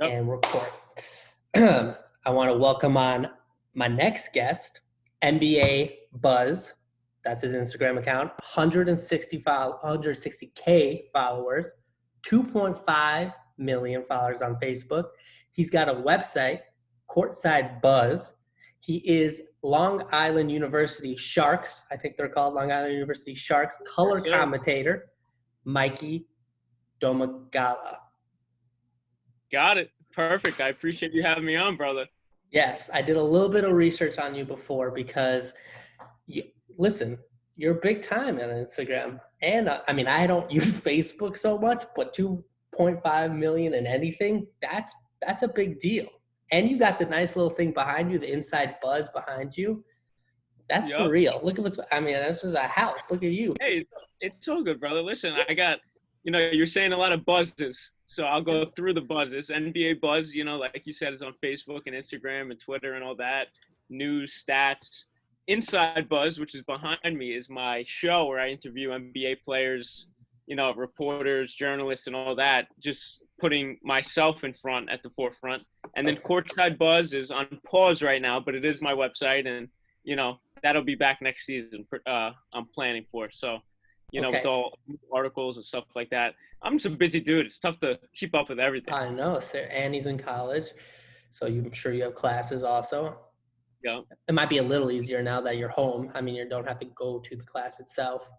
Yep. and record. I want to welcome on my next guest, NBA Buzz. That's his Instagram account. 160K followers, 2.5 million followers on Facebook. He's got a website, Courtside Buzz. He is Long Island University Sharks. I think they're called Long Island University Sharks color Yes, sir. commentator, Mikey Domagala. Got it. Perfect. I appreciate you having me on, brother. Yes, I did a little bit of research on you before because, listen, you're big time on Instagram. And I mean, I don't use Facebook so much, but 2.5 million in anything, that's a big deal. And you got the nice little thing behind you, the inside buzz behind you. That's for Yep. real. Look at I mean, that's just a house. Look at you. Hey, it's all good, brother. Listen, I got, you're saying a lot of buzzes. So I'll go through the buzzes. NBA Buzz, like you said, is on Facebook and Instagram and Twitter and all that. News, stats. Inside Buzz, which is behind me, is my show where I interview NBA players, reporters, journalists, and all that. Just putting myself in front at the forefront. And then Courtside Buzz is on pause right now, but it is my website. And, that'll be back next season. I'm planning for. So, with all articles and stuff like that. I'm just a busy dude. It's tough to keep up with everything. I know, sir. Annie's in college, so I'm sure you have classes also. Yeah. It might be a little easier now that you're home. I mean, you don't have to go to the class itself.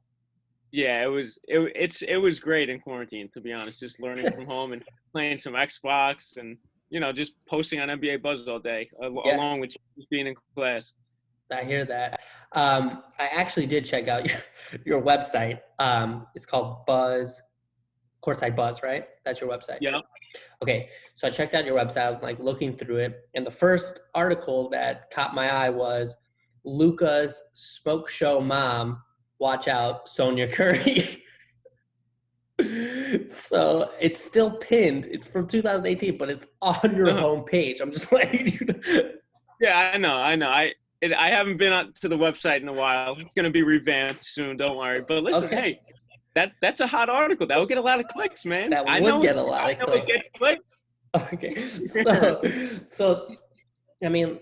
Yeah, it was great in quarantine, to be honest. Just learning from home and playing some Xbox and just posting on NBA Buzz all day, along with just being in class. I hear that. I actually did check out your website. It's called Buzz, Courtside Buzz, right? That's your website. Yeah. Okay, so I checked out your website, like looking through it, and the first article that caught my eye was Luka's smoke show mom. Watch out, Sonia Curry. So it's still pinned. It's from 2018, but it's on your homepage. I'm just letting you know. Yeah, I know. I haven't been on to the website in a while. It's going to be revamped soon. Don't worry. But listen, hey, that's a hot article. That will get a lot of clicks, man. That would get a lot of clicks. It gets clicks. Okay, so I mean,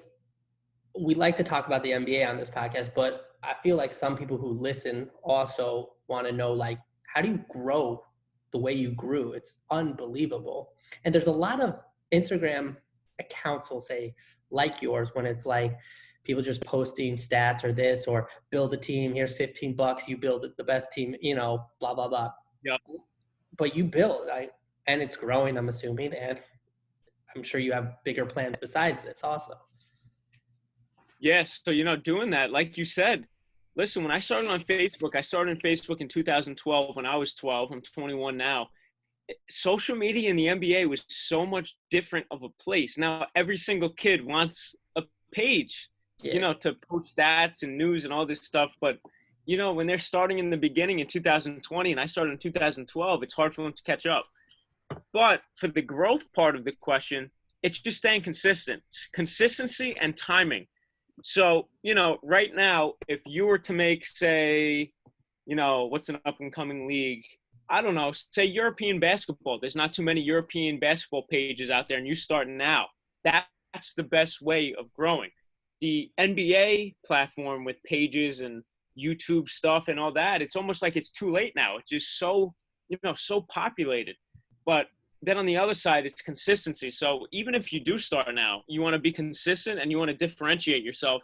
we like to talk about the NBA on this podcast, but I feel like some people who listen also want to know, like, how do you grow the way you grew? It's unbelievable. And there's a lot of Instagram accounts will say like yours when it's like people just posting stats or this or build a team. Here's $15. You build the best team, blah, blah, blah. Yeah. But you build, and it's growing, I'm assuming. And I'm sure you have bigger plans besides this also. Yes. So, doing that, like you said, listen, when I started on Facebook, I started on Facebook in 2012 when I was 12. I'm 21 now. Social media in the NBA was so much different of a place. Now, every single kid wants a page, to post stats and news and all this stuff. But, when they're starting in the beginning in 2020 and I started in 2012, it's hard for them to catch up. But for the growth part of the question, it's just staying consistent. Consistency and timing. So, right now, if you were to make, say, what's an up-and-coming league? I don't know, say European basketball. There's not too many European basketball pages out there, and you start now. That's the best way of growing. The NBA platform with pages and YouTube stuff and all that, it's almost like it's too late now. It's just so, so populated. But then on the other side, it's consistency. So even if you do start now, you want to be consistent and you want to differentiate yourself,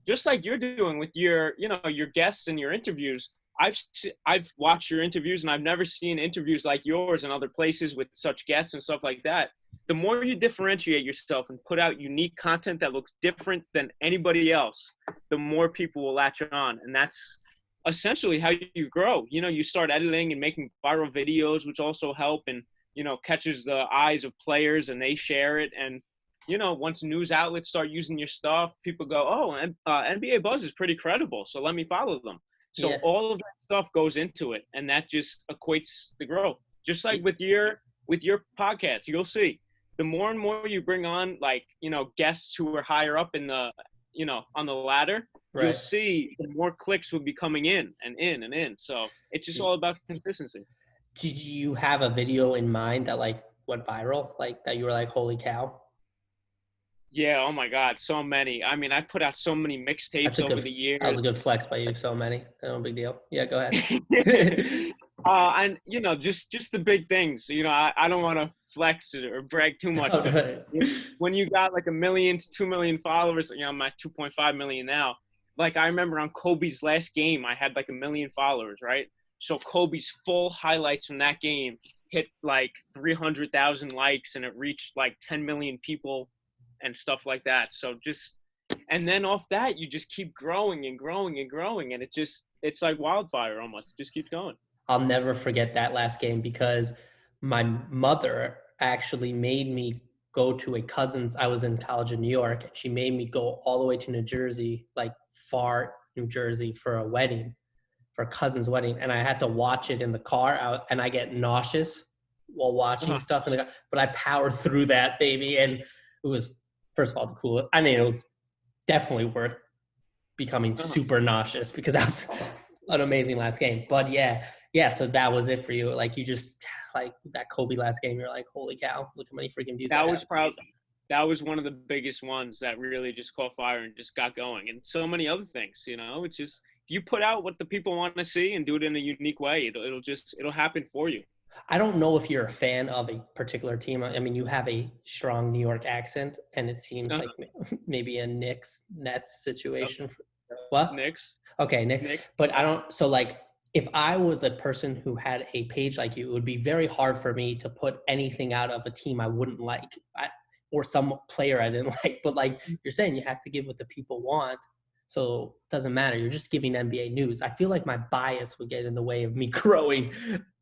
just like you're doing with your, your guests and your interviews. I've watched your interviews and I've never seen interviews like yours in other places with such guests and stuff like that. The more you differentiate yourself and put out unique content that looks different than anybody else, the more people will latch on. And that's essentially how you grow. You start editing and making viral videos, which also help and, catches the eyes of players and they share it. And, once news outlets start using your stuff, people go, oh, NBA Buzz is pretty credible, so let me follow them. So all of that stuff goes into it, and that just equates the growth. Just like with your podcast, you'll see the more and more you bring on, like, guests who are higher up in the, on the ladder, you'll see the more clicks will be coming in and in and in. So it's just all about consistency. Do you have a video in mind that, like, went viral, like that you were like, holy cow? Yeah, oh my God, so many. I mean, I put out so many That's mixtapes a over good, the that was years. a good flex by you. So many. No big deal. Yeah, go ahead. And just the big things. I don't want to flex it or brag too much, Oh, but right. when you got like 1 million to 2 million followers, I'm at 2.5 million now. Like I remember on Kobe's last game, I had like 1 million followers, right? So Kobe's full highlights from that game hit like 300,000 likes, and it reached like 10 million people and stuff like that. So and then off that, you just keep growing and growing and growing, and it's like wildfire almost. It just keeps going. I'll never forget that last game because my mother actually made me go to a cousin's. I was in college in New York, and she made me go all the way to New Jersey, like far New Jersey, for a wedding, for a cousin's wedding, and I had to watch it in the car, and I get nauseous while watching Uh-huh. stuff in the car. But I powered through that, baby, and it was, first of all, the coolest. I mean, it was definitely worth becoming Uh-huh. super nauseous because that was an amazing last game. But yeah. So that was it for you. Like you just like that Kobe last game. You're like, holy cow! Look how many freaking views I That have. was probably that was one of the biggest ones that really just caught fire and just got going. And so many other things. It's just you put out what the people want to see and do it in a unique way. It'll happen for you. I don't know if you're a fan of a particular team. I mean, you have a strong New York accent, and it seems Uh-huh. like maybe a Knicks Nets Yep. situation. What? Knicks. Okay, Nick. Knicks. But I don't. So like, if I was a person who had a page like you, it would be very hard for me to put anything out of a team I wouldn't like, or some player I didn't like. But like you're saying, you have to give what the people want. So it doesn't matter. You're just giving NBA news. I feel like my bias would get in the way of me growing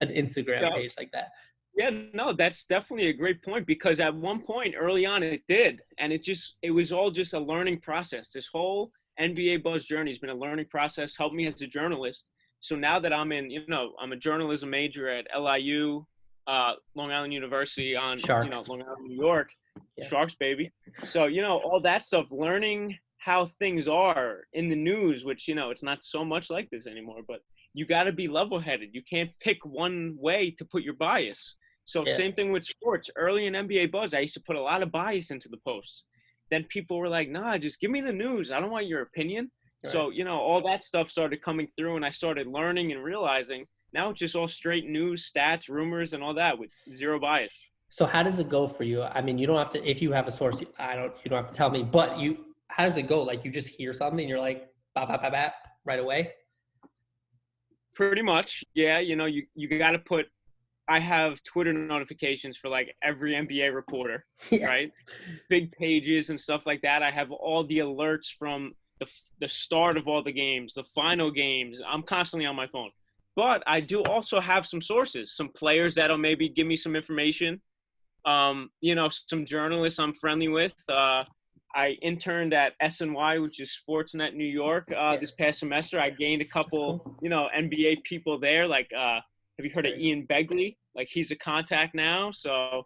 an Instagram Yeah. page like that. Yeah, no, that's definitely a great point, because at one point early on it did, and it was all just a learning process. This whole NBA buzz journey has been a learning process, helped me as a journalist. So now that I'm a journalism major at LIU, Long Island University on, Sharks. Long Island, New York, Yeah. Sharks, baby. So, all that stuff, learning how things are in the news, which, it's not so much like this anymore, but you got to be level-headed. You can't pick one way to put your bias. So Yeah. same thing with sports. Early in NBA buzz, I used to put a lot of bias into the posts. Then people were like, nah, just give me the news. I don't want your opinion. Right. So, all that stuff started coming through, and I started learning and realizing now it's just all straight news, stats, rumors, and all that with zero bias. So how does it go for you? I mean, you don't have to, if you have a source, you don't have to tell me, but how does it go? Like you just hear something and you're like, bap, bap, bap, bap, right away? Pretty much. Yeah. You got to I have Twitter notifications for like every NBA reporter, Yeah. right? Big pages and stuff like that. I have all the alerts from the start of all the games, the final games. I'm constantly on my phone. But I do also have some sources, some players that'll maybe give me some information. Some journalists I'm friendly with. I interned at SNY, which is Sportsnet New York, this past semester. I gained a couple, cool. NBA people there. Like, have you heard of Ian Begley? Like, he's a contact now. So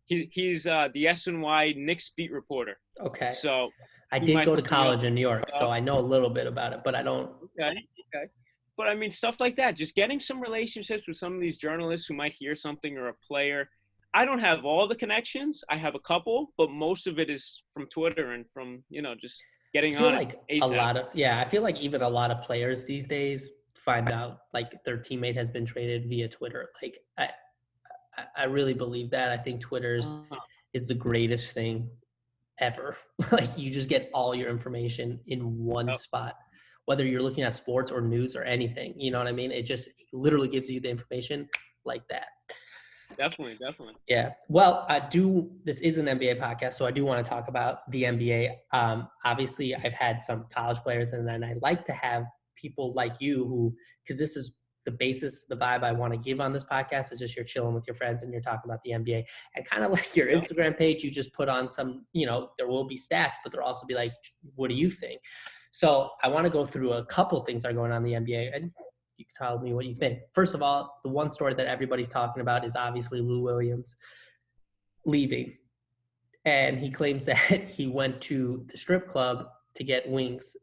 he's the SNY Knicks beat reporter. Okay. So I did go to college in New York, so I know a little bit about it, but I don't. Okay. But I mean, stuff like that, just getting some relationships with some of these journalists who might hear something, or a player. I don't have all the connections. I have a couple, but most of it is from Twitter and from, just getting on it ASAP. I feel like even a lot of players these days find out like their teammate has been traded via Twitter. Like I really believe that. I think Twitter is the greatest thing ever. Like you just get all your information in one spot, whether you're looking at sports or news or anything. You know what I mean? It just literally gives you the information like that. Definitely. Yeah. Well, this is an NBA podcast, so I do want to talk about the NBA. Obviously, I've had some college players, and then I like to have people like you because this is the basis, the vibe I want to give on this podcast is just you're chilling with your friends and you're talking about the NBA. And kind of like your Instagram page, you just put on some, there will be stats, but there'll also be like, what do you think? So I want to go through a couple things that are going on in the NBA, and you can tell me what you think. First of all, the one story that everybody's talking about is obviously Lou Williams leaving. And he claims that he went to the strip club to get wings.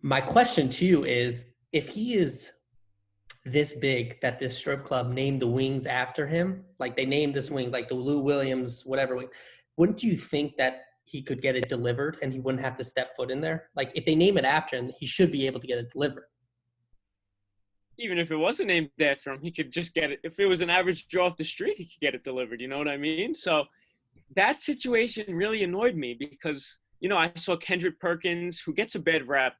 My question to you is, if he is this big that this strip club named the wings after him. Like they named this wings, like the Lou Williams, whatever. Wouldn't you think that he could get it delivered and he wouldn't have to step foot in there? Like if they name it after him, he should be able to get it delivered. Even if it wasn't named after him, he could just get it. If it was an average Joe off the street, he could get it delivered. You know what I mean? So that situation really annoyed me because, I saw Kendrick Perkins, who gets a bad rep,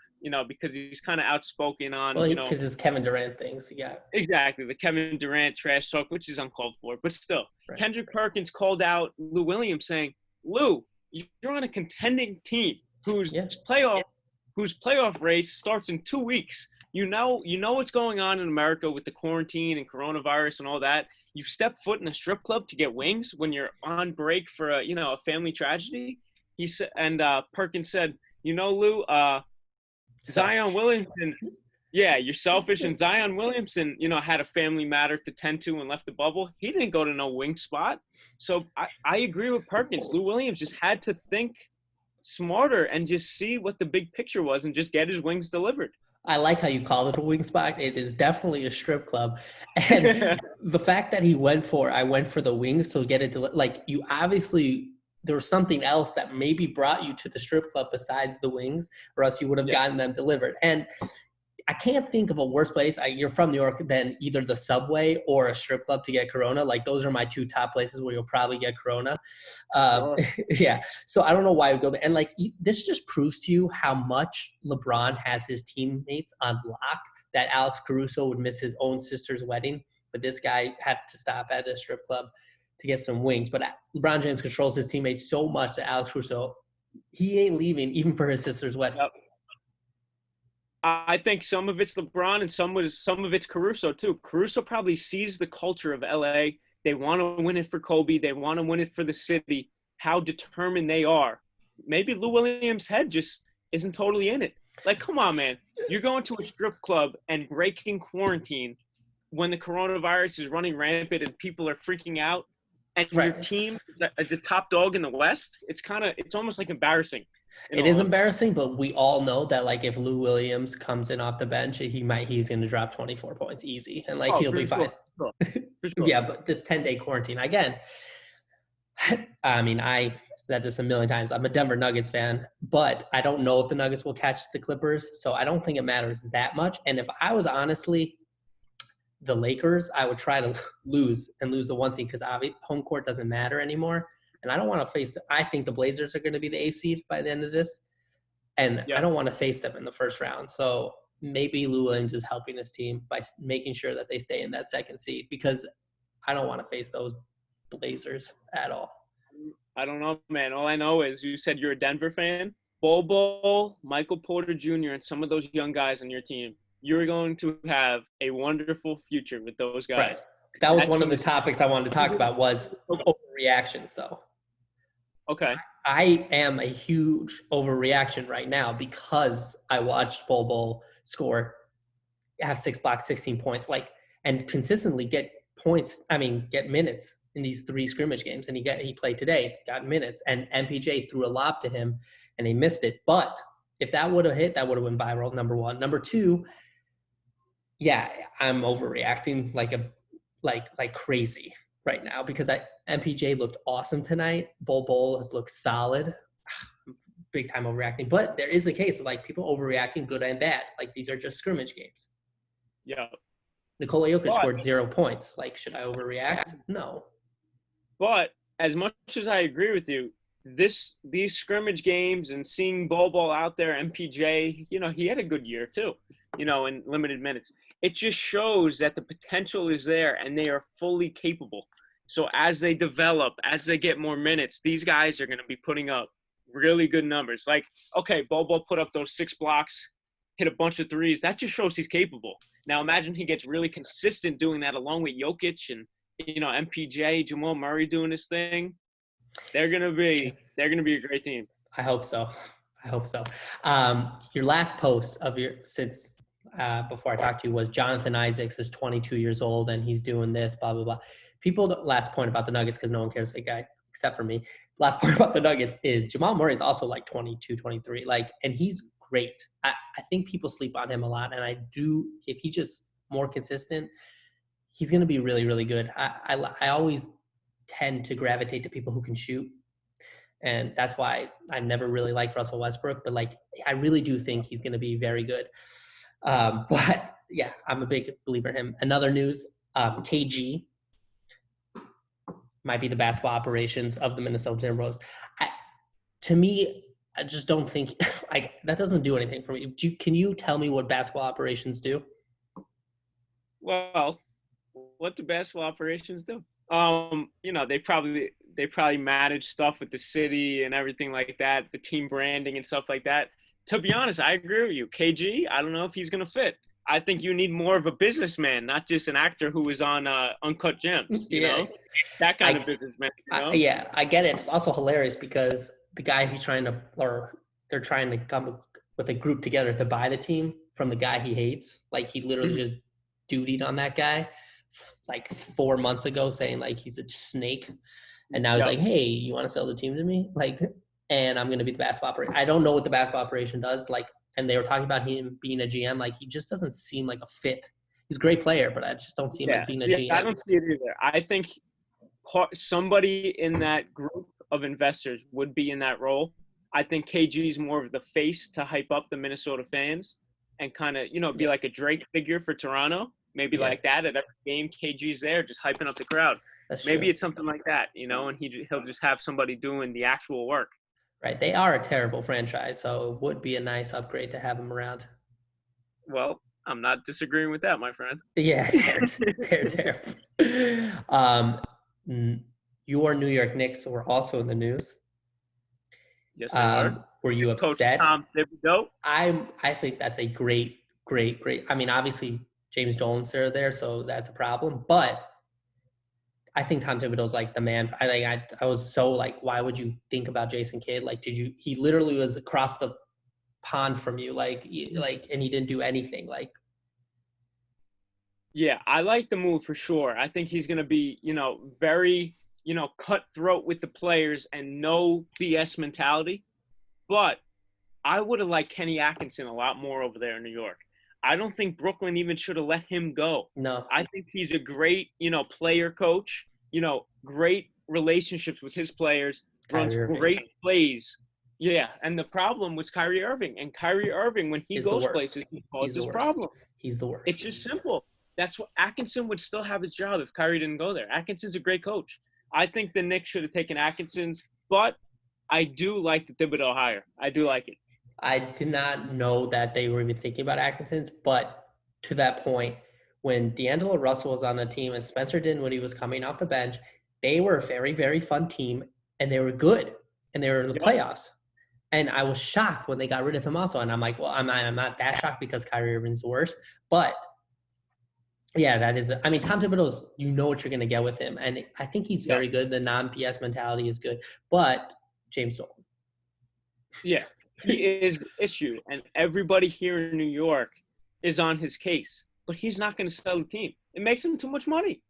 because he's kind of outspoken on, Well, because it's Kevin Durant things. Yeah. Exactly. The Kevin Durant trash talk, which is uncalled for, but still. Right. Kendrick Perkins called out Lou Williams saying, Lou, you're on a contending team whose playoff race starts in 2 weeks. You know what's going on in America with the quarantine and coronavirus and all that. You step foot in a strip club to get wings when you're on break for a family tragedy. He said, and Perkins said, Lou, Zion Williamson, you're selfish. And Zion Williamson, had a family matter to tend to and left the bubble. He didn't go to no wing spot. So I agree with Perkins. Lou Williams just had to think smarter and just see what the big picture was and just get his wings delivered. I like how you call it a wing spot. It is definitely a strip club. And the fact that I went for the wings to get it you obviously there was something else that maybe brought you to the strip club besides the wings, or else you would have gotten them delivered. And I can't think of a worse place. You're from New York than either the Subway or a strip club to get Corona. Like those are my two top places where you'll probably get Corona. Yeah. So I don't know why I would go there. And this just proves to you how much LeBron has his teammates on lock, that Alex Caruso would miss his own sister's wedding, but this guy had to stop at a strip club to get some wings. But LeBron James controls his teammates so much that Alex Caruso, he ain't leaving even for his sister's wedding. Yep. I think some of it's LeBron and some of it's Caruso too. Caruso probably sees the culture of LA. They want to win it for Kobe. They want to win it for the city. How determined they are. Maybe Lou Williams' head just isn't totally in it. Like, come on, man. You're going to a strip club and breaking quarantine when the coronavirus is running rampant and people are freaking out, and your team is the top dog in the West. It's almost like embarrassing. It is embarrassing, but we all know that if Lou Williams comes in off the bench, he's going to drop 24 points easy, and he'll be fine. Sure. Sure. Yeah, but this 10-day quarantine again. I mean, I've said this a million times. I'm a Denver Nuggets fan, but I don't know if the Nuggets will catch the Clippers, so I don't think it matters that much. And if I was honestly the Lakers, I would try to lose the one seed because home court doesn't matter anymore. And I don't want to face – I think the Blazers are going to be the A seed by the end of this. And I don't want to face them in the first round. So maybe Lou Williams is helping his team by making sure that they stay in that second seed because I don't want to face those Blazers at all. I don't know, man. All I know is you said you're a Denver fan. Bol, Michael Porter Jr., and some of those young guys on your team, you're going to have a wonderful future with those guys. Right. That was one of the topics I wanted to talk about was overreactions, though. Okay. I am a huge overreaction right now because I watched Bol score, have 6 blocks, 16 points, and consistently get minutes in these 3 scrimmage games. And he played today, got minutes, and MPJ threw a lob to him and he missed it. But if that would have hit, that would have went viral, number one. Number two, I'm overreacting like crazy right now because MPJ looked awesome tonight. Bol has looked solid. Big time overreacting. But there is a case of people overreacting, good and bad. These are just scrimmage games. Yeah. Nikola Jokic scored 0 points. Should I overreact? No. But as much as I agree with you, these scrimmage games and seeing Bol out there, MPJ, he had a good year too, in limited minutes. It just shows that the potential is there and they are fully capable. So as they develop, as they get more minutes, these guys are going to be putting up really good numbers. Bol put up those 6 blocks, hit a bunch of threes. That just shows he's capable. Now imagine he gets really consistent doing that along with Jokic and, MPJ, Jamal Murray doing this thing. They're going to be a great team. I hope so. Your last post before I talked to you was Jonathan Isaacs is 22 years old and he's doing this, blah, blah, blah. Last point about the Nuggets, because no one cares that guy except for me. Last point about the Nuggets is Jamal Murray is also 22, 23, and he's great. I think people sleep on him a lot. And if he just more consistent, he's going to be really, really good. I always tend to gravitate to people who can shoot. And that's why I never really liked Russell Westbrook. But, like, I really do think he's going to be very good. But, yeah, I'm a big believer in him. Another news, KG might be the basketball operations of the Minnesota Timberwolves. To me, I just don't think that doesn't do anything for me. Can you tell me what basketball operations do? Well, what do basketball operations do? They probably manage stuff with the city and everything like that, the team branding and stuff like that. To be honest, I agree with you. KG, I don't know if he's going to fit. I think you need more of a businessman, not just an actor who was on Uncut Gems, you know? That kind of businessman, you know? Yeah, I get it. It's also hilarious because the guy they're trying to come with a group together to buy the team from the guy he hates. Like, he literally just dutied on that guy like 4 months ago, saying like he's a snake. And now he's like, hey, you want to sell the team to me? Like, and I'm going to be the basketball operator. I don't know what the basketball operation does. Like, and they were talking about him being a GM. Like, he just doesn't seem like a fit. He's a great player, but I just don't see him like being a GM. I don't see it either. I think somebody in that group of investors would be in that role. I think KG is more of the face to hype up the Minnesota fans and kind of, be like a Drake figure for Toronto. Maybe like that at every game, KG's there just hyping up the crowd. Maybe it's something like that, and he'll just have somebody doing the actual work. Right. They are a terrible franchise, so it would be a nice upgrade to have them around. Well, I'm not disagreeing with that, my friend. Yeah, they're terrible. Your New York Knicks were also in the news. Yes, they were. Were you upset? Coach Tom Thibodeau. I think that's a great. I mean, obviously James Dolan's there, so that's a problem. But I think Tom Thibodeau's like the man. I was so like, why would you think about Jason Kidd? Like, he literally was across the pond from you, and he didn't do anything. Like, yeah, I like the move for sure. I think he's going to be, very, cutthroat with the players and no BS mentality. But I would have liked Kenny Atkinson a lot more over there in New York. I don't think Brooklyn even should have let him go. No. I think he's a great, player coach, great relationships with his players, runs great plays. Yeah, and the problem was Kyrie Irving. And Kyrie Irving, when he goes places, he causes problems. He's the worst. It's just simple. That's what Atkinson would still have his job if Kyrie didn't go there. Atkinson's a great coach. I think the Knicks should have taken Atkinson's, but I do like the Thibodeau hire. I do like it. I did not know that they were even thinking about Atkinson's, but to that point, when D'Angelo Russell was on the team and Spencer Dinwiddie was coming off the bench, they were a very, very fun team, and they were good, and they were in the playoffs. And I was shocked when they got rid of him also, and I'm like, well, I'm not that shocked because Kyrie Irving's the worst, but yeah, that is. I mean, Tom Thibodeau's, you know what you're going to get with him, and I think he's very good. The non-BS mentality is good, but James Dolan. Yeah. He is the issue, and everybody here in New York is on his case. But he's not going to sell the team. It makes him too much money.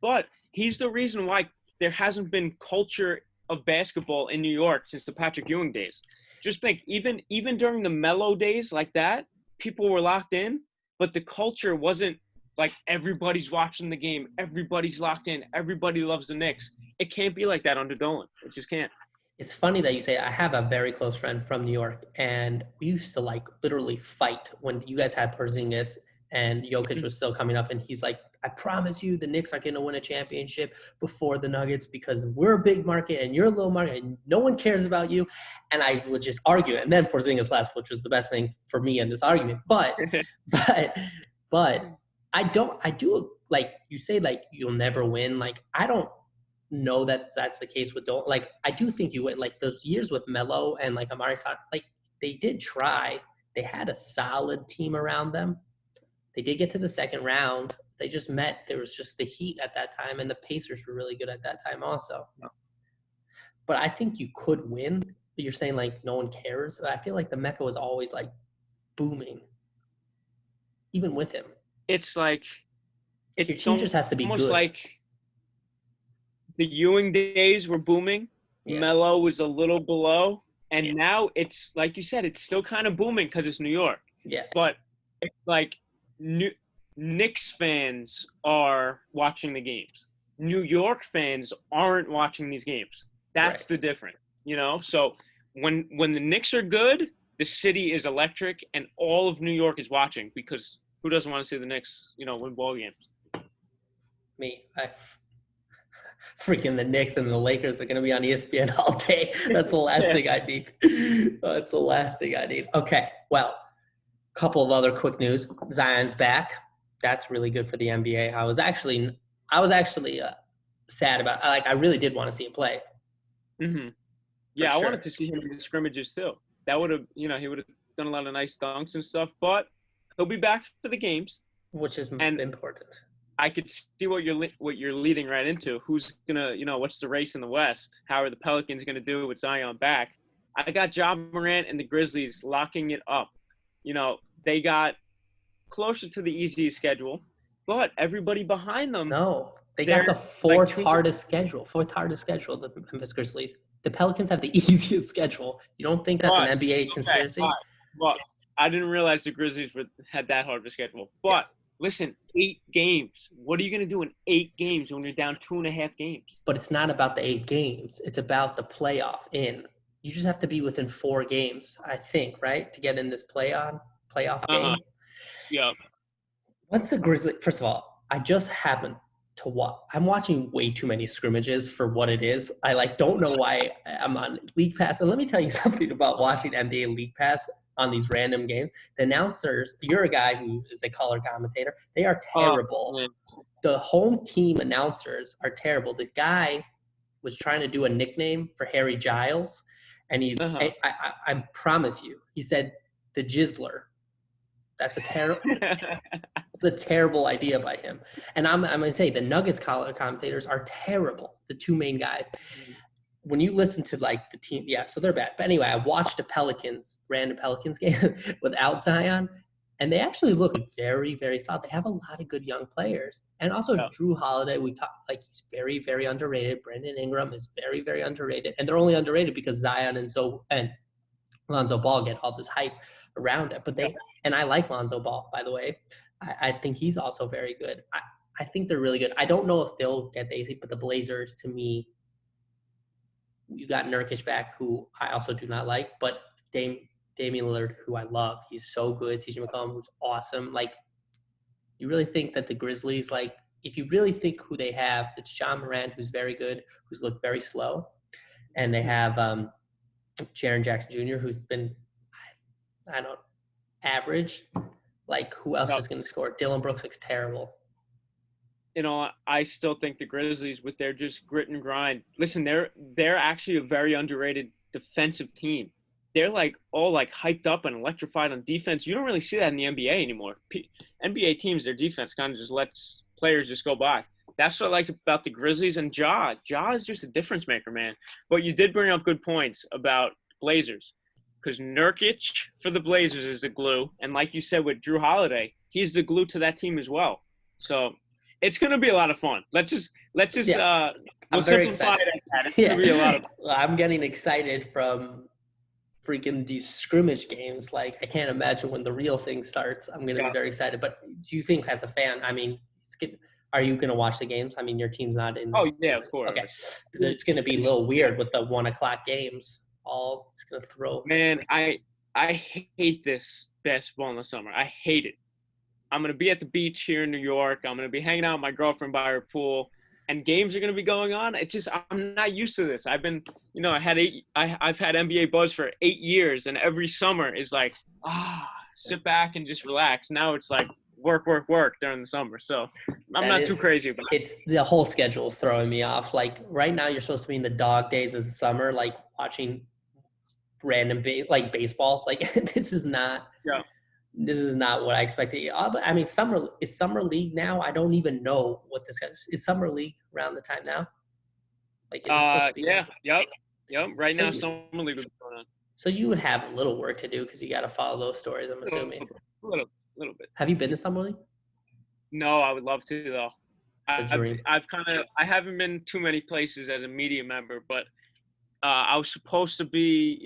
But he's the reason why there hasn't been culture of basketball in New York since the Patrick Ewing days. Just think, even during the Melo days like that, people were locked in, but the culture wasn't like everybody's watching the game, everybody's locked in, everybody loves the Knicks. It can't be like that under Dolan. It just can't. It's funny that you say I have a very close friend from New York, and we used to like literally fight when you guys had Porzingis and Jokic was still coming up, and he's like, I promise you the Knicks are going to win a championship before the Nuggets because we're a big market and you're a little market and no one cares about you. And I would just argue. And then Porzingis left, which was the best thing for me in this argument. But I do like you say, like, you'll never win. Like, I don't know that's the case with Dolan. Like, I do think you win. Like, those years with Melo and like Amari Stoudemire, like, they did try. They had a solid team around them. They did get to the second round. They just met. There was just the Heat at that time, and the Pacers were really good at that time also. But I think you could win. You're saying, like, no one cares. I feel like the Mecca was always, like, booming, even with him. It's like – your team just has to be almost good. Like the Ewing days were booming. Yeah. Melo was a little below. And now it's, like you said, it's still kind of booming because it's New York. Yeah. But it's like Knicks fans are watching the games. New York fans aren't watching these games. That's Right. the difference, So when the Knicks are good, the city is electric, and all of New York is watching because who doesn't want to see the Knicks, win ball games? Me, freaking the Knicks and the Lakers are going to be on ESPN all day. That's the last thing I need. That's the last thing I need. Okay, well, couple of other quick news. Zion's back. That's really good for the NBA. I was actually sad about. Like, I really did want to see him play. Mm-hmm. Yeah, I wanted to see him in the scrimmages too. That would have, he would have done a lot of nice dunks and stuff. But he'll be back for the games, which is important. I could see what you're leading right into. Who's gonna, what's the race in the West? How are the Pelicans gonna do with Zion back? I got Jamal Murray and the Grizzlies locking it up. They got closer to the easiest schedule, but everybody behind them. No, they got the fourth hardest schedule. The Memphis Grizzlies. The Pelicans have the easiest schedule. You don't think that's an NBA conspiracy? But I didn't realize the Grizzlies had that hard of a schedule. But listen, 8 games. What are you going to do in 8 games when you're down 2.5 games? But it's not about the 8 games. It's about the playoff in. You just have to be within 4 games, I think, right, to get in this playoff game. Yeah. What's the Grizzlies? First of all, I just happen to watch. I'm watching way too many scrimmages for what it is. I don't know why I'm on League Pass. And let me tell you something about watching NBA League Pass on these random games. The announcers, you're a guy who is a color commentator. They are terrible. The home team announcers are terrible. The guy was trying to do a nickname for Harry Giles, and he's. I promise you, he said the Jizzler. That's a terrible idea by him. And I'm going to say the Nuggets color commentators are terrible. The 2 main guys. When you listen to the team, so they're bad. But anyway, I watched a random Pelicans game without Zion, and they actually look very, very solid. They have a lot of good young players. And also Drew Holiday, we talked he's very, very underrated. Brandon Ingram is very, very underrated. And they're only underrated because Zion and Lonzo Ball get all this hype around it. But and I like Lonzo Ball, by the way. I think he's also very good. I think they're really good. I don't know if they'll get the AC, but the Blazers, to me, you got Nurkic back, who I also do not like, but Damian Lillard, who I love. He's so good. CJ McCollum, who's awesome. You really think that the Grizzlies, if you really think who they have, it's John Morant, who's very good, who's looked very slow. And they have Jaren Jackson Jr., who's been, average. Who else is going to score? Dylan Brooks looks terrible. I still think the Grizzlies, with their just grit and grind. Listen, they're actually a very underrated defensive team. They're all hyped up and electrified on defense. You don't really see that in the NBA anymore. NBA teams, their defense kind of just lets players just go by. That's what I liked about the Grizzlies and Ja. Ja is just a difference maker, man. But you did bring up good points about Blazers. Because Nurkic for the Blazers is the glue. And like you said with Drew Holiday, he's the glue to that team as well. So it's going to be a lot of fun. Let's just we'll simplify it. It's going to be a lot of fun. I'm getting excited from freaking these scrimmage games. I can't imagine when the real thing starts. I'm going to be very excited. But do you think, as a fan, are you going to watch the games? Your team's not in. Oh, yeah, of course. Okay. It's going to be a little weird with the 1:00 games. It's going to throw. Man, I hate this basketball in the summer. I hate it. I'm going to be at the beach here in New York. I'm going to be hanging out with my girlfriend by her pool, and games are going to be going on. It's just, I'm not used to this. I've been, I've had NBA buzz for 8 years, and every summer is sit back and just relax. Now it's work during the summer. So I'm not too crazy about it. It's the whole schedule is throwing me off. Right now you're supposed to be in the dog days of the summer, watching random baseball. This is not what I expected. Summer is summer league now. I don't even know what this is. Summer league around the time now. Is it supposed to be yep. Right now summer league is going on. So you would have a little work to do because you got to follow those stories. I'm assuming. A little bit. Have you been to summer league? No, I would love to though. It's a dream. I haven't been too many places as a media member, but I was supposed to be,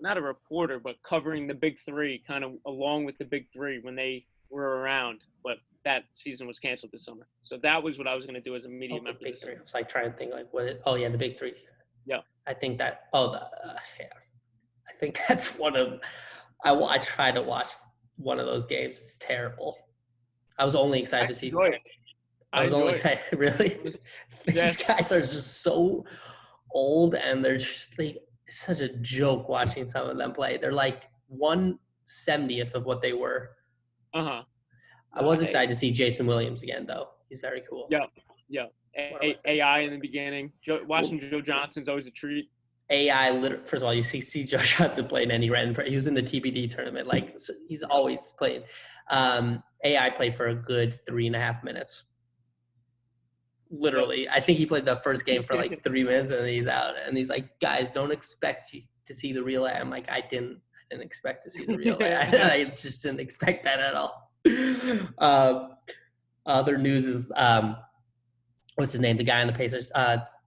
not a reporter, but covering the big three, kind of along with the big three when they were around. But that season was canceled this summer. So that was what I was going to do as a media the member. big three. I was like trying to think like the big three. Yeah. I think that. Yeah. I think that's one of. I tried to watch one of those games. It's terrible. I was only excited to see. I was only excited. Really, these guys are just so old, and they're just like it's such a joke watching some of them play. They're like 1/70th of what they were. Uh-huh. I was excited to see Jason Williams again, though. He's very cool. Yeah. AI in the beginning. Watching Joe Johnson's always a treat. AI, first of all, you see Joe Johnson playing any random. He was in the TBD tournament. Like, so he's always playing. AI played for a good 3.5 minutes. Literally. I think he played the first game for like 3 minutes, and then he's out. And he's like, guys, don't expect you to see the real AI. I'm like, I didn't expect to see the real AI. I just didn't expect that at all. Other news is, what's his name? The guy on the Pacers,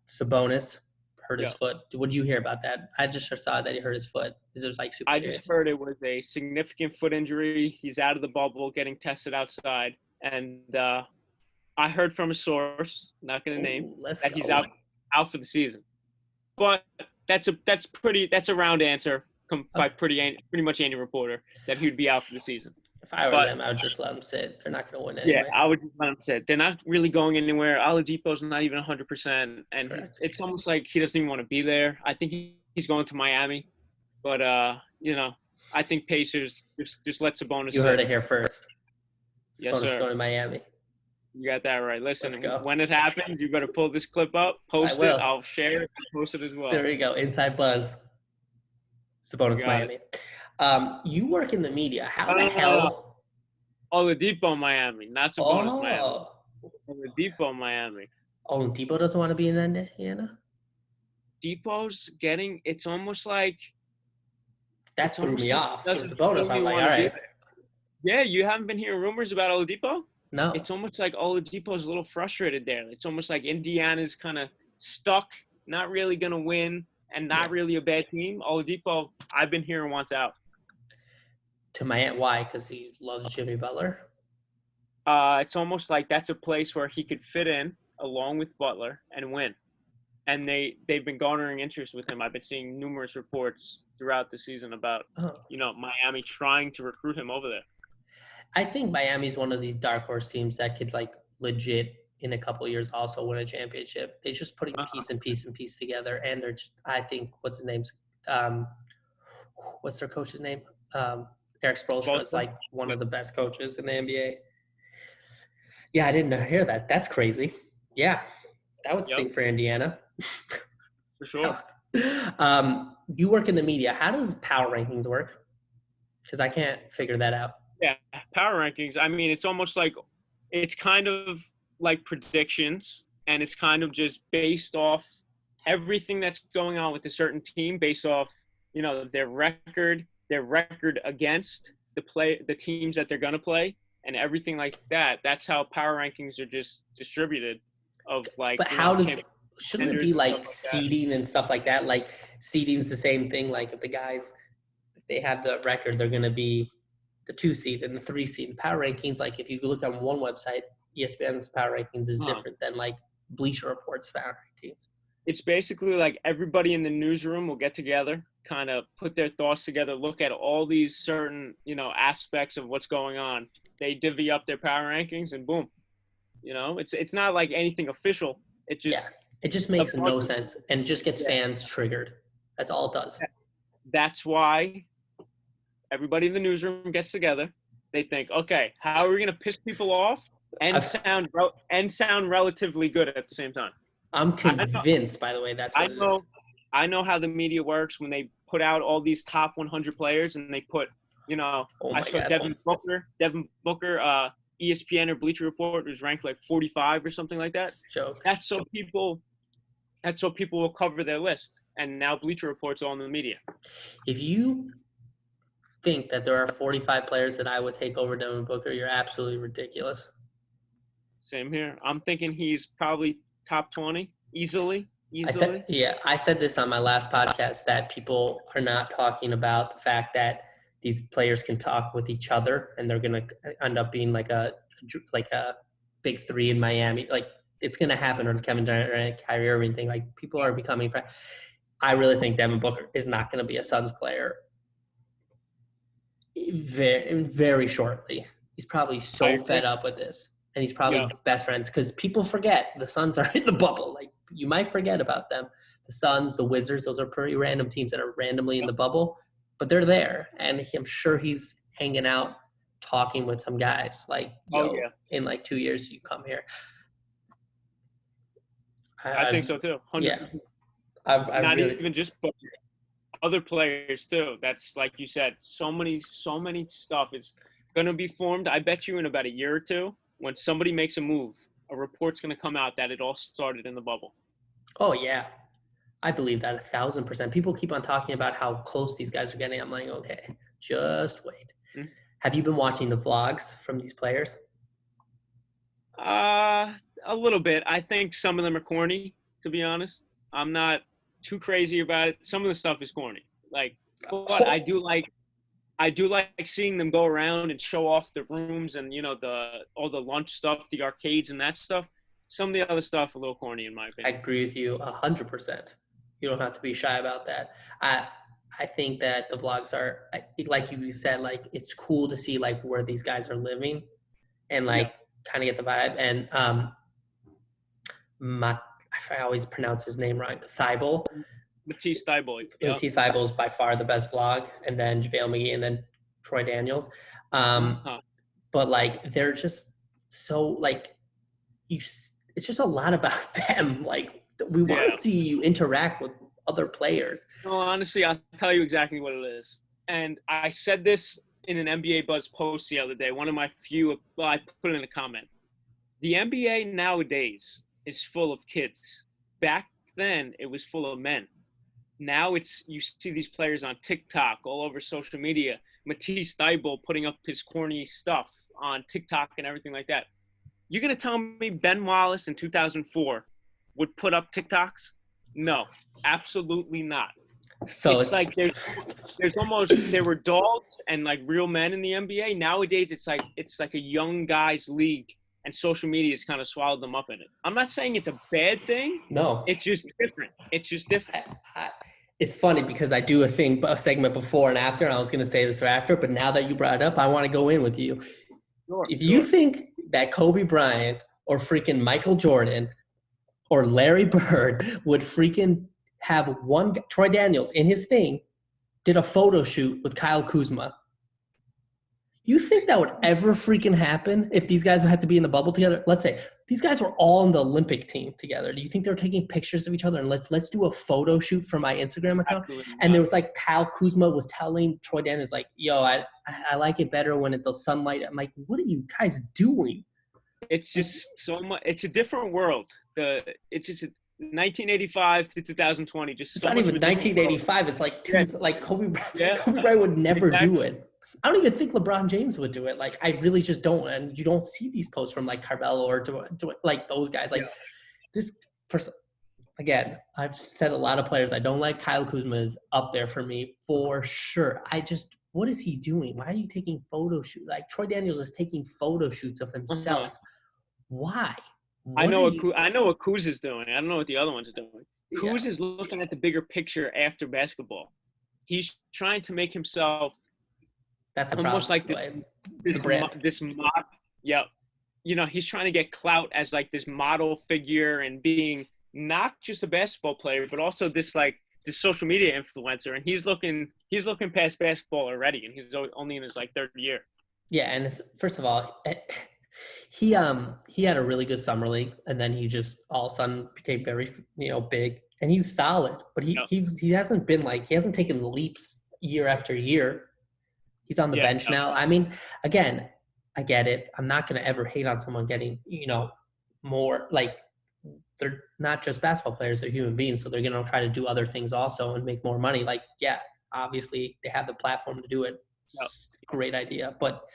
Sabonis. Hurt his foot. What did you hear about that? I just saw that he hurt his foot. It was like super serious. I just heard it was a significant foot injury. He's out of the bubble, getting tested outside, and I heard from a source, not going to name, that he's out for the season. But that's a round answer by pretty much any reporter that he would be out for the season. If I were them, I would just let him sit. They're not going to win anyway. Yeah, I would just let him sit. They're not really going anywhere. Oladipo's not even 100%, and it's almost like he doesn't even want to be there. I think he's going to Miami, but I think Pacers just let Sabonis sit. You heard it here first. Yes, Sabonis sir. going to Miami. You got that right. Listen, when it happens, you better pull this clip up, post it. I'll share it, post it as well. There we go. Inside buzz. Sabonis Miami. You work in the media. How the hell? Oladipo, Miami, not Sabonis, Miami. Oladipo, Miami. Oladipo doesn't want to be in Indiana? Depot's getting – it's almost like – that threw me off. With Sabonis, I was like, all right. Yeah, you haven't been hearing rumors about Oladipo? No. It's almost like Oladipo's a little frustrated there. It's almost like Indiana's kind of stuck, not really going to win, and not really a bad team. Oladipo, I've been hearing, wants out. To Miami, why? Because he loves Jimmy Butler? It's almost like that's a place where he could fit in along with Butler and win. And they've been garnering interest with him. I've been seeing numerous reports throughout the season about, Miami trying to recruit him over there. I think Miami's one of these dark horse teams that could, like, legit in a couple of years also win a championship. They're just putting piece together. And they're just, I think, what's his name? What's their coach's name? Eric Spoelstra is like one of the best coaches in the NBA. Yeah, I didn't hear that. That's crazy. Yeah, that would stink for Indiana. For sure. You work in the media. How does power rankings work? Because I can't figure that out. Yeah, power rankings. I mean, it's almost like it's kind of like predictions, and it's kind of just based off everything that's going on with a certain team, based off their record against the teams that they're going to play, and everything like that. That's how power rankings are just distributed. But how shouldn't it be like seeding and stuff like that? Like seeding is the same thing. Like if they have the record, they're going to be the 2 seed and the 3 seed. Power rankings, like if you look on one website, ESPN's power rankings is different than like Bleacher Report's power rankings. It's basically like everybody in the newsroom will get together, kind of put their thoughts together, look at all these certain, aspects of what's going on. They divvy up their power rankings and boom. It's not like anything official. It just makes no sense and just gets fans triggered. That's all it does. That's why everybody in the newsroom gets together. They think, okay, how are we going to piss people off and sound relatively good at the same time? I'm convinced, by the way, that's what it is. I know how the media works when they put out all these top 100 players and they put, I saw Devin Booker, ESPN or Bleacher Report was ranked like 45 or something like that. Joke. That's so people will cover their list. And now Bleacher Report's all in the media. If you think that there are 45 players that I would take over Devin Booker, you're absolutely ridiculous. Same here. I'm thinking he's probably top 20 easily. I said this on my last podcast that people are not talking about the fact that these players can talk with each other and they're going to end up being like a like a big three in Miami. Like it's going to happen, or the Kevin Durant, Kyrie Irving thing. Like people are becoming friends. I really think Devin Booker is not going to be a Suns player very, very shortly. He's probably so fed up with this, and he's probably best friends because people forget the Suns are in the bubble. Like you might forget about them. The Suns, the Wizards, those are pretty random teams that are randomly in the bubble, but they're there, and I'm sure he's hanging out, talking with some guys. Like, in like 2 years, you come here. I think so too. 100%. Yeah, not really, even just Booker. Other players too. That's like you said, so many stuff is going to be formed. I bet you in about a year or two, when somebody makes a move, a report's going to come out that it all started in the bubble. Oh yeah, I believe that 1,000%. People keep on talking about how close these guys are getting. I'm like, okay, just wait. Mm-hmm. Have you been watching the vlogs from these players? A little bit. I think some of them are corny, to be honest. I'm not too crazy about it. Some of the stuff is corny. Like, but I do like seeing them go around and show off the rooms and all the lunch stuff, the arcades and that stuff. Some of the other stuff a little corny in my opinion. I agree with you 100%. You don't have to be shy about that. I think that the vlogs are, like you said, like it's cool to see like where these guys are living and like kind of get the vibe. And I always pronounce his name wrong. Matisse Thybulle. Matisse Thybulle is by far the best vlog, and then JaVale McGee, and then Troy Daniels. But like they're just so like it's just a lot about them. Like we want to see you interact with other players. No, honestly, I'll tell you exactly what it is. And I said this in an NBA Buzz post the other day. One of my few. Well, I put it in a comment. The NBA nowadays is full of kids. Back then, it was full of men. Now you see these players on TikTok, all over social media. Matisse Thybulle putting up his corny stuff on TikTok and everything like that. You're going to tell me Ben Wallace in 2004 would put up TikToks? No, absolutely not. So it's like there's almost there were dogs and like real men in the NBA. Nowadays, it's like a young guys league. And social media has kind of swallowed them up in it. I'm not saying it's a bad thing. No. It's just different. It's funny because I do a segment before and after, and I was going to say this after, but now that you brought it up, I want to go in with you. If you think that Kobe Bryant or freaking Michael Jordan or Larry Bird would freaking have Troy Daniels in his thing, did a photo shoot with Kyle Kuzma. You think that would ever freaking happen if these guys had to be in the bubble together? Let's say these guys were all on the Olympic team together. Do you think they're taking pictures of each other and let's do a photo shoot for my Instagram account? And there was like Kyle Kuzma was telling Troy Daniels like, "Yo, I like it better when the sunlight." I'm like, "What are you guys doing?" It's just so much. It's a different world. It's just 1985 to 2020. It's not even 1985. It's like like Kobe Bryant would never do it. I don't even think LeBron James would do it. Like, I really just don't. And you don't see these posts from, like, Carmelo or like those guys. Like, again, I've said a lot of players I don't like. Kyle Kuzma is up there for me for sure. What is he doing? Why are you taking photo shoots? Like, Troy Daniels is taking photo shoots of himself. Why? I know what Kuz is doing. I don't know what the other ones are doing. Kuz is looking at the bigger picture after basketball. He's trying to make himself that's almost like this model. Yeah, he's trying to get clout as like this model figure and being not just a basketball player, but also this social media influencer. And he's looking past basketball already, and he's only in his like third year. Yeah, and first of all, he had a really good summer league, and then he just all of a sudden became very big, and he's solid. But he hasn't been he hasn't taken leaps year after year. He's on the bench now. I mean, again, I get it. I'm not going to ever hate on someone getting, more. Like, they're not just basketball players, they're human beings, so they're going to try to do other things also and make more money. Like, yeah, obviously they have the platform to do it. It's a great idea, but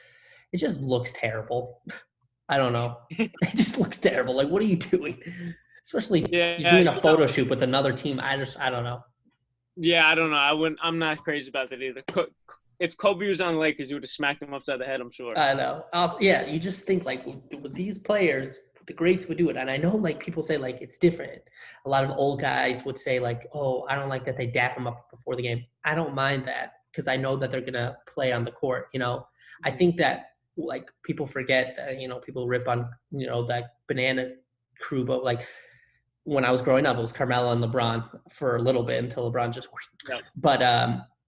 it just looks terrible. I don't know. It just looks terrible. Like, what are you doing? Especially you're doing a photo shoot with another team. I don't know. Yeah, I don't know. I'm not crazy about that either. if Kobe was on the Lakers, you would have smacked him upside the head, I'm sure. I know. Also, yeah, you just think like with these players, the greats would do it. And I know like people say like it's different. A lot of old guys would say like, oh, I don't like that they dap him up before the game. I don't mind that because I know that they're going to play on the court. I think that like people forget that, people rip on, that banana crew, but like when I was growing up, it was Carmelo and LeBron for a little bit until LeBron just, Yep. But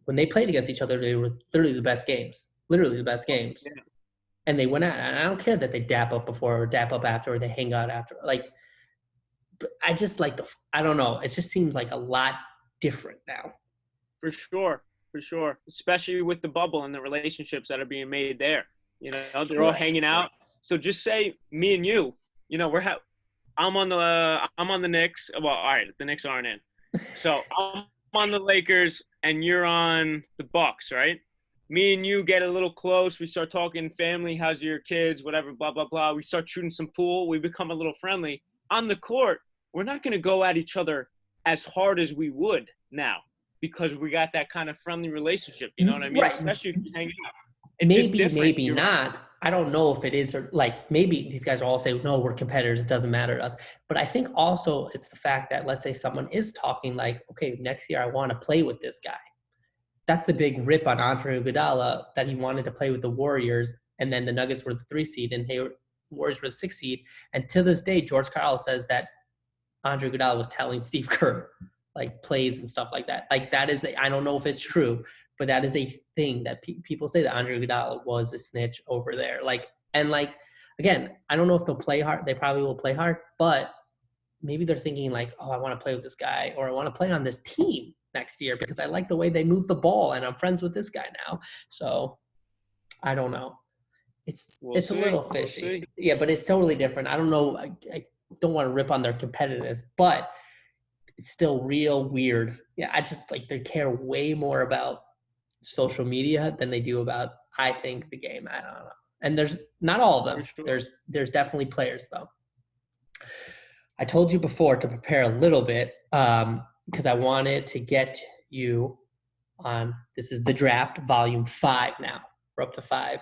when they played against each other, they were literally the best games. Yeah. And they went out. And I don't care that they dap up before or dap up after or they hang out after. Like, but I just like I don't know. It just seems like a lot different now. For sure. Especially with the bubble and the relationships that are being made there. They're all hanging out. So just say me and you, I'm on the Knicks. Well, all right, the Knicks aren't in. So I'm on the Lakers and you're on the Bucks, right? Me and you get a little close. We start talking family, how's your kids, whatever, blah, blah, blah. We start shooting some pool. We become a little friendly. On the court, we're not going to go at each other as hard as we would now because we got that kind of friendly relationship. You know what I mean? Right. Especially if you hang out. Maybe not. I don't know if it is or like maybe these guys are all saying, no, we're competitors. It doesn't matter to us. But I think also it's the fact that let's say someone is talking like, okay, next year I want to play with this guy. That's the big rip on Andre Iguodala that he wanted to play with the Warriors. And then the Nuggets were the 3 seed and Warriors were the 6 seed. And to this day, George Karl says that Andre Iguodala was telling Steve Kerr like plays and stuff like that. Like that is, I don't know if it's true, but that is a thing that people say that Andre Iguodala was a snitch over there. Like, and like, again, I don't know if they'll play hard. They probably will play hard, but maybe they're thinking like, oh, I want to play with this guy or I want to play on this team next year because I like the way they move the ball and I'm friends with this guy now. So I don't know. It's a little fishy. Yeah, but it's totally different. I don't know. I don't want to rip on their competitiveness, but it's still real weird. Yeah, I just like they care way more about social media than they do about, I think, the game. I don't know. And there's not all of them. Sure. There's definitely players though. I told you before to prepare a little bit because I wanted to get you on. This is the draft volume 5 now. We're up to 5.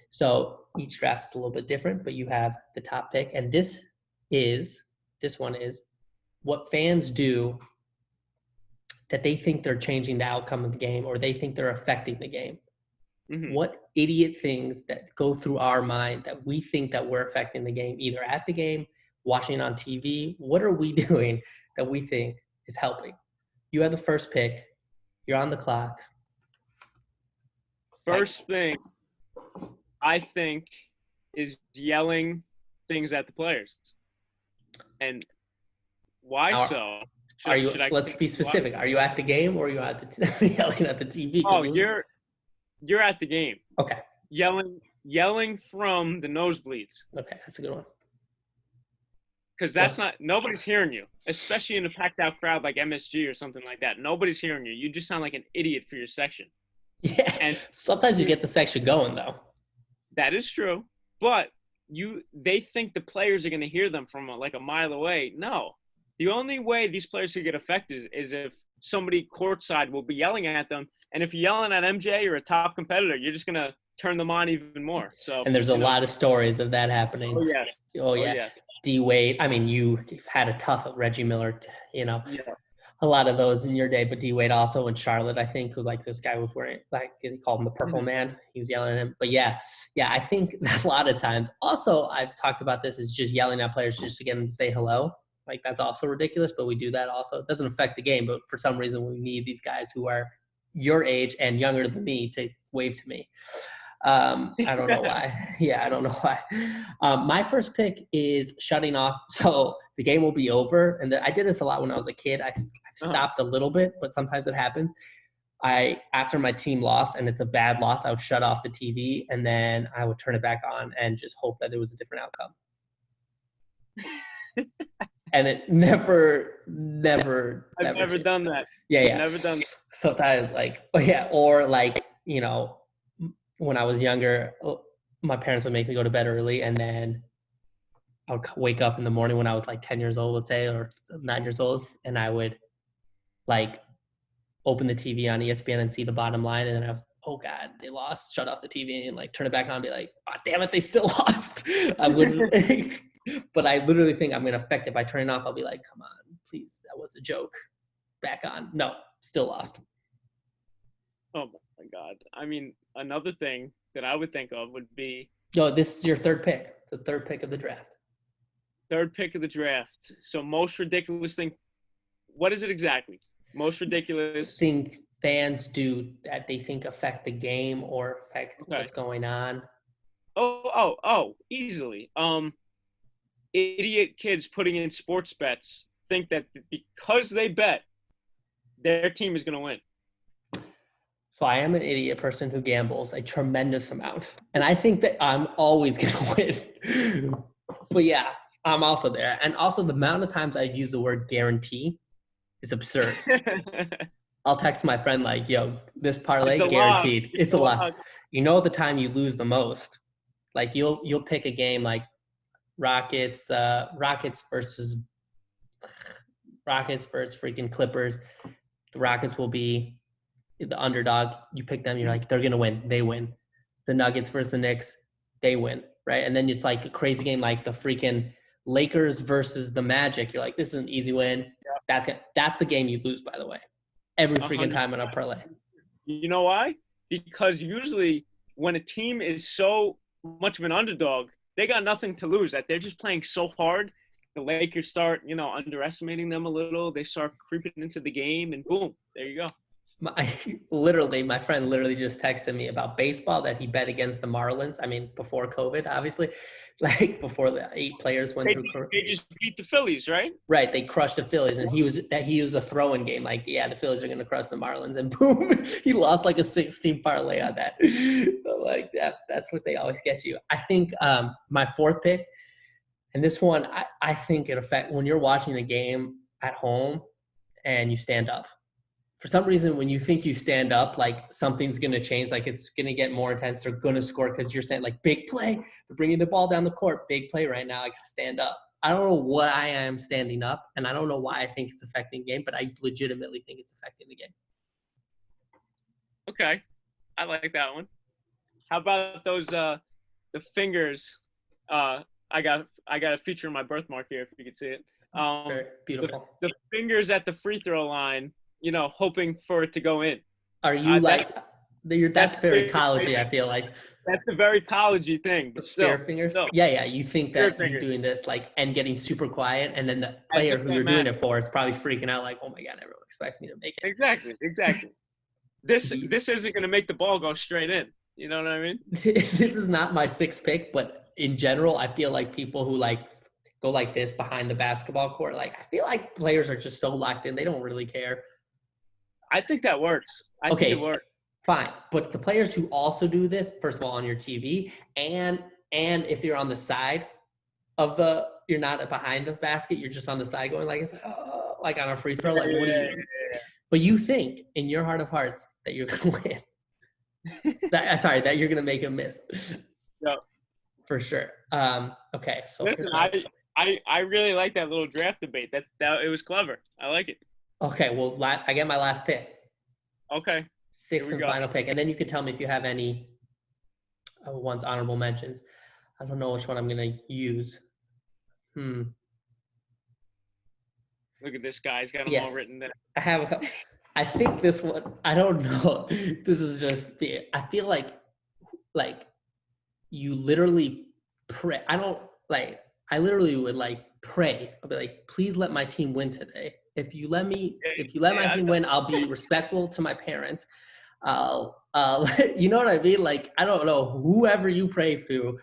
So each draft is a little bit different, but you have the top pick. And this one is what fans do that they think they're changing the outcome of the game or they think they're affecting the game. Mm-hmm. What idiot things that go through our mind that we think that we're affecting the game, either at the game, watching on TV, what are we doing that we think is helping? You have the first pick. You're on the clock. First thing I think is yelling things at the players. And why so? Let's be specific. Are you at the game or are you yelling at the TV? Oh, you're at the game. Okay. Yelling from the nosebleeds. Okay, that's a good one. Because nobody's hearing you, especially in a packed out crowd like MSG or something like that. Nobody's hearing you. You just sound like an idiot for your section. Yeah. And sometimes you get the section going though. That is true. But they think the players are going to hear them from like a mile away. No. The only way these players could get affected is if somebody courtside will be yelling at them. And if you're yelling at MJ or a top competitor, you're just going to turn them on even more. So. And there's a lot of stories of that happening. Oh, yes. Oh, yeah. Yes. D-Wade. I mean, you've had a tough Reggie Miller, Yeah. A lot of those in your day, but D-Wade also in Charlotte, I think, who like this guy was wearing, like they called him the purple man. He was yelling at him. But yeah, I think a lot of times. Also, I've talked about this is just yelling at players just to get them to say hello. Like that's also ridiculous, but we do that also. It doesn't affect the game, but for some reason we need these guys who are your age and younger than me to wave to me. I don't know why. Yeah, I don't know why. My first pick is shutting off. So the game will be over. And I did this a lot when I was a kid. I stopped a little bit, but sometimes it happens. After my team lost and it's a bad loss, I would shut off the TV and then I would turn it back on and just hope that there was a different outcome. And it never I've never done that. Yeah. Never done that. Sometimes or when I was younger, my parents would make me go to bed early and then I would wake up in the morning when I was like 10 years old, let's say, or 9 years old. And I would like open the TV on ESPN and see the bottom line. And then I would oh God, they lost, shut off the TV and like turn it back on and be like, oh, damn it, they still lost. I would, but I literally think I'm going to affect it by turning it off. I'll be like, come on, please. That was a joke. Back on. No, still lost. Oh my God. I mean, another thing that I would think of would be. Yo, this is your third pick. The third pick of the draft. Third pick of the draft. So most ridiculous thing. What is it exactly? Most ridiculous thing fans do that they think affect the game or affect what's going on. Oh, easily. Idiot kids putting in sports bets think that because they bet, their team is going to win. So I am an idiot person who gambles a tremendous amount. And I think that I'm always going to win. But yeah, I'm also there. And also the amount of times I use the word guarantee is absurd. I'll text my friend like, yo, this parlay guaranteed. It's a lot. You know the time you lose the most. Like you'll pick a game like Rockets versus freaking Clippers. The Rockets will be the underdog. You pick them, you're like, they're gonna win. They win. The Nuggets versus the Knicks, they win. Right? And then it's like a crazy game like the freaking Lakers versus the Magic. You're like, this is an easy win. Yeah. That's the game you lose, by the way. Every freaking time in a parlay. You know why? Because usually when a team is so much of an underdog, they got nothing to lose. That they're just playing so hard. The Lakers start, underestimating them a little. They start creeping into the game, and boom, there you go. My friend literally just texted me about baseball that he bet against the Marlins. I mean, before COVID, obviously, like before the 8 players went through. They just beat the Phillies, right? Right, they crushed the Phillies, and he was a throw-in game. Like, yeah, the Phillies are going to crush the Marlins, and boom, he lost like a 16 parlay on that. But like that's what they always get you. I think my fourth pick, and this one, I think it affects when you're watching a game at home and you stand up. For some reason, when you think you stand up, like something's going to change, like it's going to get more intense. They're going to score because you're saying like big play. They're bringing the ball down the court. Big play right now. I got to stand up. I don't know why I am standing up, and I don't know why I think it's affecting the game, but I legitimately think it's affecting the game. Okay. I like that one. How about those the fingers? I got a feature in my birthmark here if you could see it. Very beautiful. The fingers at the free throw line. Hoping for it to go in. Are you that's very college-y, I feel like. That's a very college-y thing. But spare fingers? No. Yeah. You think that you're doing this like and getting super quiet, and then the player who you're doing it for is probably freaking out like, oh my God, everyone expects me to make it. Exactly. This isn't going to make the ball go straight in. You know what I mean? This is not my sixth pick, but in general, I feel like people who like go like this behind the basketball court, like I feel like players are just so locked in, they don't really care. I think that works. I think it works. Fine. But the players who also do this, first of all, on your TV, and if you're on the side of you're not behind the basket, you're just on the side going like, like on a free throw. Like, what do you? But you think in your heart of hearts that you're going to win. that you're going to make a miss. No. For sure. Okay. So listen, I really like that little draft debate. That it was clever. I like it. Okay, well, I get my last pick. Okay. Sixth and final pick. And then you can tell me if you have any ones honorable mentions. I don't know which one I'm going to use. Look at this guy. He's got them all written there. I have a couple. I think this one, I don't know. This is just I feel like you literally pray. I literally would like pray. I'll be like, please let my team win today. If you let my team win, I'll be respectful to my parents. You know what I mean? Like, I don't know, whoever you pray to,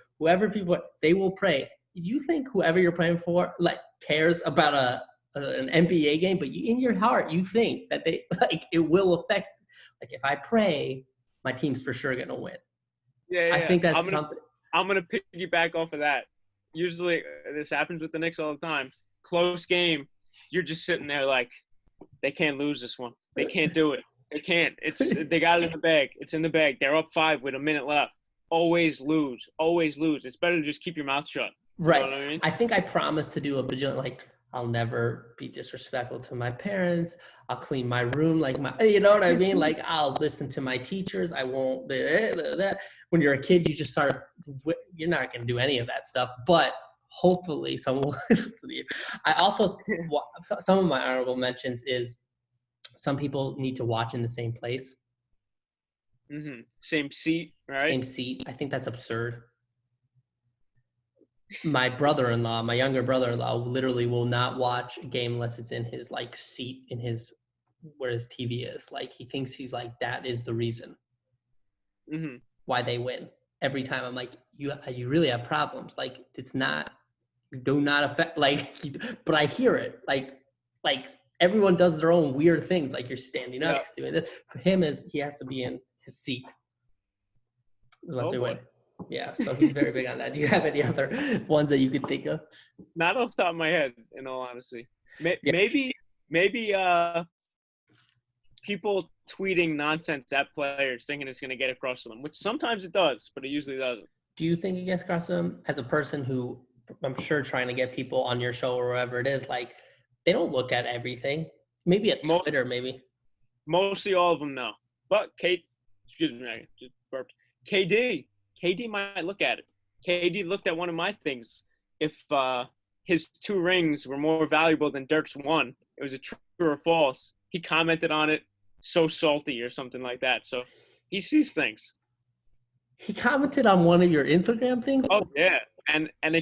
they will pray. You think whoever you're praying for, like, cares about an NBA game, but in your heart, you think that it will affect, like, if I pray, my team's for sure going to win. Yeah. I think that's something. I'm going to piggyback off of that. Usually this happens with the Knicks all the time. Close game. You're just sitting there like, they can't lose this one. They can't do it. They can't. They got it in the bag. It's in the bag. They're up 5 with a minute left. Always lose. Always lose. It's better to just keep your mouth shut. Right. You know what I mean? I think I promised to do a bajillion, like, I'll never be disrespectful to my parents. I'll clean my room like you know what I mean? Like, I'll listen to my teachers. I won't, that. When you're a kid, you just you're not going to do any of that stuff. But hopefully someone will listen to you. I also, some of my honorable mentions is some people need to watch in the same place. Mm-hmm. Same seat, right? Same seat. I think that's absurd. My younger brother-in-law literally will not watch a game unless it's in his like seat in his where his TV is. Like, he thinks he's like, that is the reason why they win every time. I'm like, you really have problems. Like, it's not, do not affect, like, but I hear it. Like everyone does their own weird things. Like, you're standing up, doing this. For him, he has to be in his seat unless they win. Yeah, so he's very big on that. Do you have any other ones that you could think of? Not off the top of my head, in all honesty. Maybe people tweeting nonsense at players thinking it's going to get across to them, which sometimes it does, but it usually doesn't. Do you think it gets across to them? As a person who, I'm sure, trying to get people on your show or wherever it is, like, they don't look at everything. Maybe at Twitter, maybe. Mostly all of them, no. But excuse me, I just burped. KD might look at it. KD looked at one of my things. If his 2 rings were more valuable than Dirk's 1, it was a true or false. He commented on it, so salty or something like that. So he sees things. He commented on one of your Instagram things? Oh yeah, and the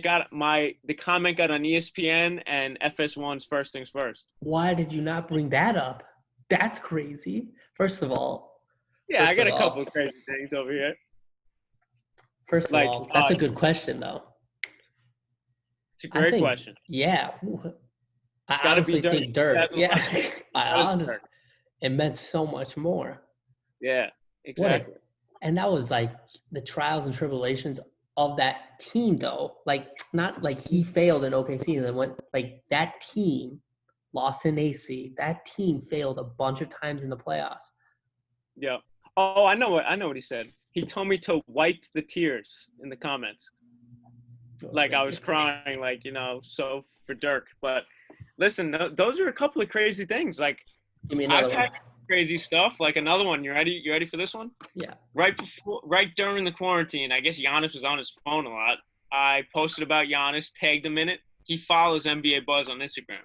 comment got on ESPN and FS1's First Things First. Why did you not bring that up? That's crazy. First of all. Yeah, I got a couple of crazy things over here. First of all, that's a good question, though. It's a great question. Yeah. I honestly think Dirk. Yeah. It meant so much more. Yeah, exactly. And that was like the trials and tribulations of that team, though. Like, not like he failed in OKC and then went, like, that team lost in AC. That team failed a bunch of times in the playoffs. Yeah. Oh, I know what he said. He told me to wipe the tears in the comments. Like, I was crying, like, so for Dirk. But listen, those are a couple of crazy things. Like, I've had crazy stuff. Like, another one. You ready? You ready for this one? Yeah. Right during the quarantine, I guess Giannis was on his phone a lot. I posted about Giannis, tagged him in it. He follows NBA Buzz on Instagram.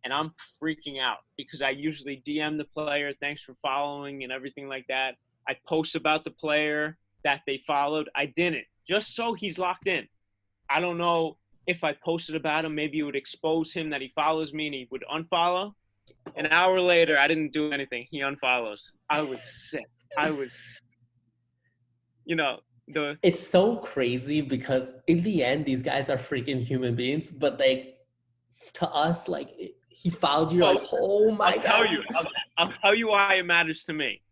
And I'm freaking out because I usually DM the player, thanks for following and everything like that. I post about the player that they followed. I didn't, just so he's locked in. I don't know if I posted about him, maybe it would expose him that he follows me and he would unfollow. An hour later, I didn't do anything. He unfollows. I was sick. It's so crazy because in the end, these guys are freaking human beings, but to us, like, he followed you, like, oh my God. I'll tell you why it matters to me.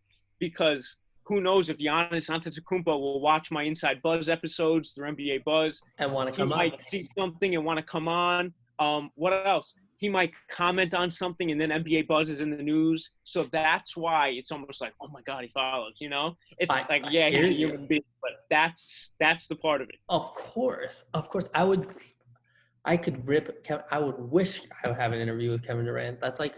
Because who knows if Giannis Antetokounmpo will watch my Inside Buzz episodes through NBA Buzz. And want to come on. He might see something and want to come on. What else? He might comment on something and then NBA Buzz is in the news. So that's why it's almost like, oh my God, he follows, It's he's a human being, but that's the part of it. Of course. I could rip Kevin. I would wish I would have an interview with Kevin Durant. That's like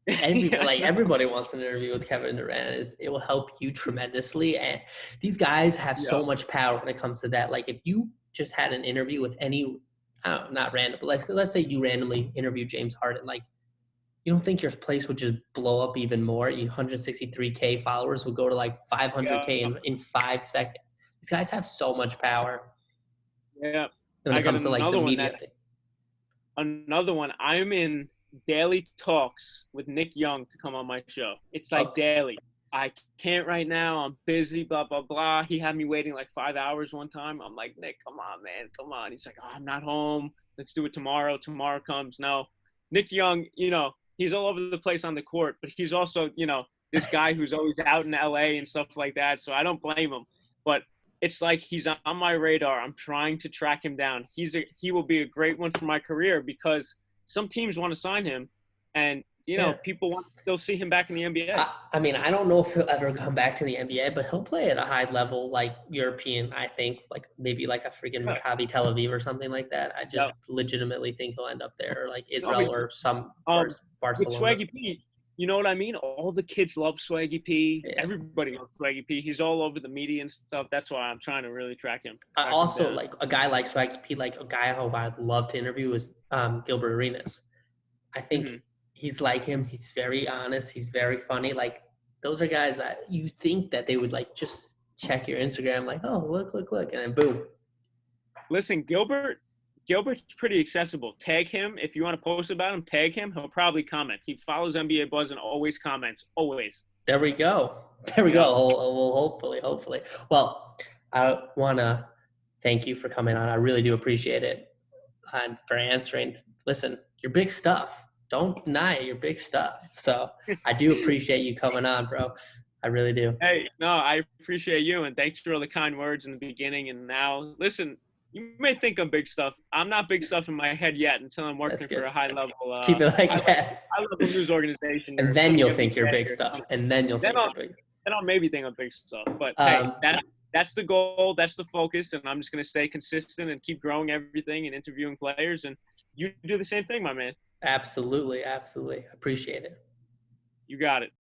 everybody wants an interview with Kevin Durant. It will help you tremendously. And these guys have so much power when it comes to that. Like, if you just had an interview with any, not random, but let's say you randomly interview James Harden, like, you don't think your place would just blow up even more? 163K followers would go to like 500K in 5 seconds. These guys have so much power. Yeah. When it comes to like the media thing. Another one. I'm in daily talks with Nick Young to come on my show. It's like daily. I can't right now. I'm busy, blah, blah, blah. He had me waiting like 5 hours one time. I'm like, Nick, come on, man. Come on. He's like, oh, I'm not home. Let's do it tomorrow. Tomorrow comes. No. Nick Young, he's all over the place on the court, but he's also, this guy who's always out in LA and stuff like that. So I don't blame him. But it's like he's on my radar. I'm trying to track him down. He will be a great one for my career because some teams want to sign him, and you know, people want to still see him back in the NBA. I mean, I don't know if he'll ever come back to the NBA, but he'll play at a high level, like European, I think, like maybe like a freaking Yeah. Maccabi Tel Aviv or something like that. I just Yeah. legitimately think he'll end up there, or like No, but Israel or some with Barcelona. Swaggy P, you know what I mean? All the kids love Swaggy P. Yeah. Everybody loves Swaggy P. He's all over the media and stuff. That's why I'm trying to really track him. I Track him also down. like a guy like Swaggy P, like a guy who I'd love to interview is Gilbert Arenas. I think he's like him. He's very honest. He's very funny. Like those are guys that you think that they would like just check your Instagram, like, oh, look, and then boom. Listen, Gilbert's pretty accessible. Tag him if you want to post about him. Tag him. He'll probably comment. He follows NBA Buzz and always comments. Always. There we go. There we go. Well, hopefully. Well, I want to thank you for coming on. I really do appreciate it and for answering. Listen, you're big stuff. Don't deny it. You're big stuff. So I do appreciate you coming on, bro. I really do. Hey, no, I appreciate you, and thanks for all the kind words in the beginning and now. Listen, you may think I'm big stuff. I'm not big stuff in my head yet until I'm working for a high level. Keep it like that. High level news organization. And then you'll think you're big stuff. And then you'll think you're big. Then I'll maybe think I'm big stuff. But hey, that's the goal. That's the focus. And I'm just going to stay consistent and keep growing everything and interviewing players. And you do the same thing, my man. Absolutely. Appreciate it. You got it.